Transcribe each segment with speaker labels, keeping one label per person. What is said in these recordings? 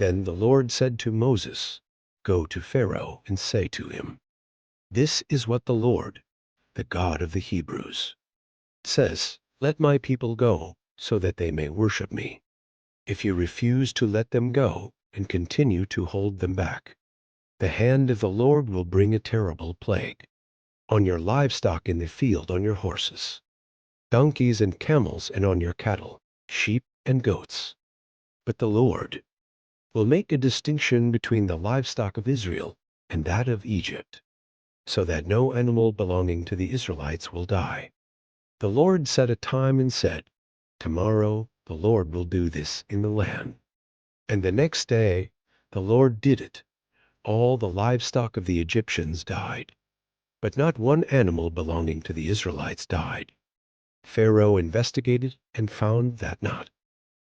Speaker 1: Then the Lord said to Moses, "Go to Pharaoh and say to him, 'This is what the Lord, the God of the Hebrews, says, Let my people go, so that they may worship me. If you refuse to let them go and continue to hold them back, the hand of the Lord will bring a terrible plague on your livestock in the field, on your horses, donkeys and camels, and on your cattle, sheep and goats. But the Lord will make a distinction between the livestock of Israel and that of Egypt, so that no animal belonging to the Israelites will die.' The Lord set a time and said, 'Tomorrow the Lord will do this in the land.' And the next day the Lord did it. All the livestock of the Egyptians died, but not one animal belonging to the Israelites died. Pharaoh investigated and found that not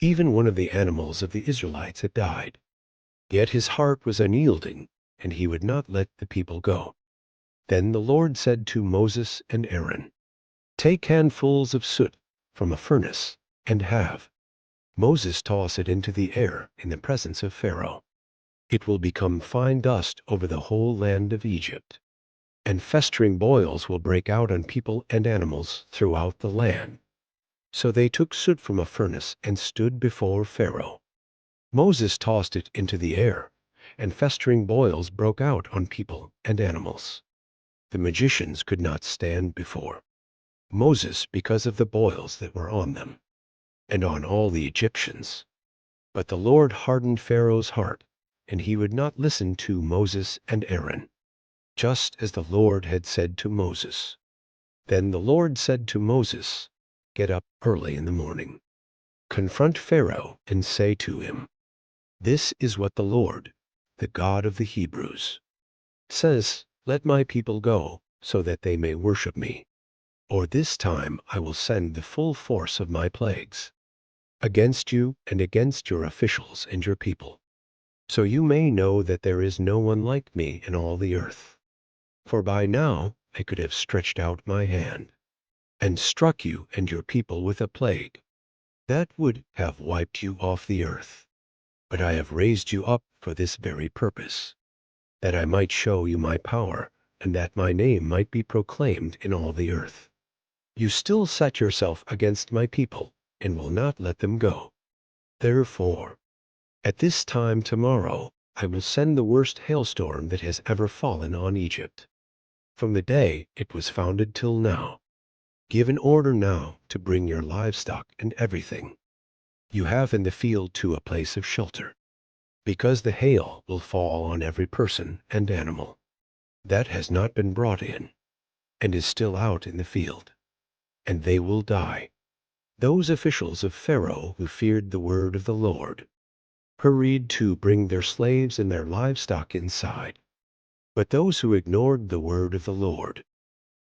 Speaker 1: even one of the animals of the Israelites had died. Yet his heart was unyielding, and he would not let the people go. Then the Lord said to Moses and Aaron, "Take handfuls of soot from a furnace and have Moses toss it into the air in the presence of Pharaoh. It will become fine dust over the whole land of Egypt, and festering boils will break out on people and animals throughout the land." So they took soot from a furnace and stood before Pharaoh. Moses tossed it into the air, and festering boils broke out on people and animals. The magicians could not stand before Moses because of the boils that were on them, and on all the Egyptians. But the Lord hardened Pharaoh's heart, and he would not listen to Moses and Aaron, just as the Lord had said to Moses. Then the Lord said to Moses, "Get up early in the morning, confront Pharaoh, and say to him, 'This is what the Lord, the God of the Hebrews, says, Let my people go, so that they may worship me. Or this time I will send the full force of my plagues against you and against your officials and your people, so you may know that there is no one like me in all the earth. For by now I could have stretched out my hand and struck you and your people with a plague that would have wiped you off the earth. But I have raised you up for this very purpose, that I might show you my power, and that my name might be proclaimed in all the earth. You still set yourself against my people, and will not let them go. Therefore, at this time tomorrow, I will send the worst hailstorm that has ever fallen on Egypt, from the day it was founded till now. Give an order now to bring your livestock and everything you have in the field to a place of shelter, because the hail will fall on every person and animal that has not been brought in and is still out in the field, and they will die." Those officials of Pharaoh who feared the word of the Lord hurried to bring their slaves and their livestock inside. But those who ignored the word of the Lord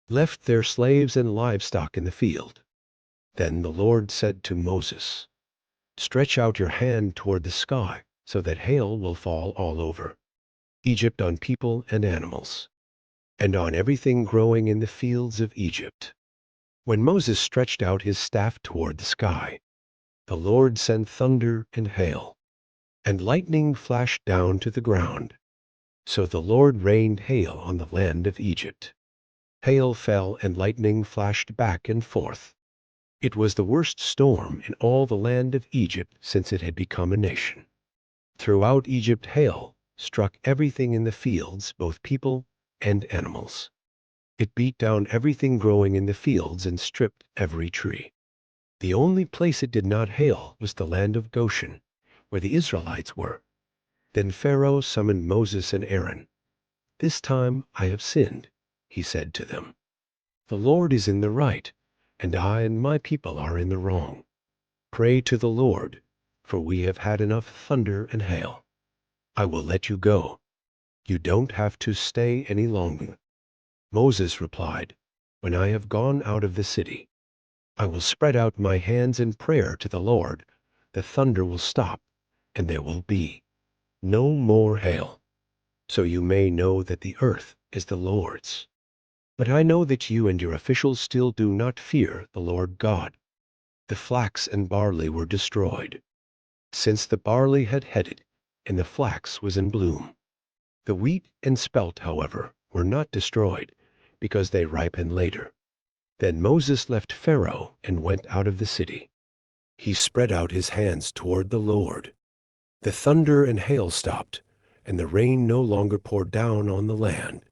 Speaker 1: left their slaves and livestock in the field. Then the Lord said to Moses, "Stretch out your hand toward the sky, so that hail will fall all over Egypt, on people and animals, and on everything growing in the fields of Egypt." When Moses stretched out his staff toward the sky, the Lord sent thunder and hail, and lightning flashed down to the ground. So the Lord rained hail on the land of Egypt. Hail fell and lightning flashed back and forth. It was the worst storm in all the land of Egypt since it had become a nation. Throughout Egypt hail struck everything in the fields, both people and animals. It beat down everything growing in the fields and stripped every tree. The only place it did not hail was the land of Goshen, where the Israelites were. Then Pharaoh summoned Moses and Aaron. "This time I have sinned," he said to them. "The Lord is in the right, and I and my people are in the wrong. Pray to the Lord, for we have had enough thunder and hail. I will let you go. You don't have to stay any longer." Moses replied, "When I have gone out of the city, I will spread out my hands in prayer to the Lord. The thunder will stop, and there will be no more hail, so you may know that the earth is the Lord's. But I know that you and your officials still do not fear the Lord God." The flax and barley were destroyed, since the barley had headed and the flax was in bloom. The wheat and spelt, however, were not destroyed, because they ripened later. Then Moses left Pharaoh and went out of the city. He spread out his hands toward the Lord. The thunder and hail stopped, and the rain no longer poured down on the land.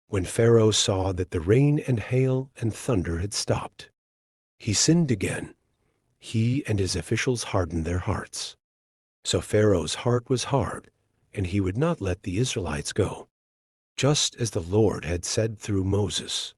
Speaker 1: When Pharaoh saw that the rain and hail and thunder had stopped, he sinned again. He and his officials hardened their hearts. So Pharaoh's heart was hard, and he would not let the Israelites go, just as the Lord had said through Moses.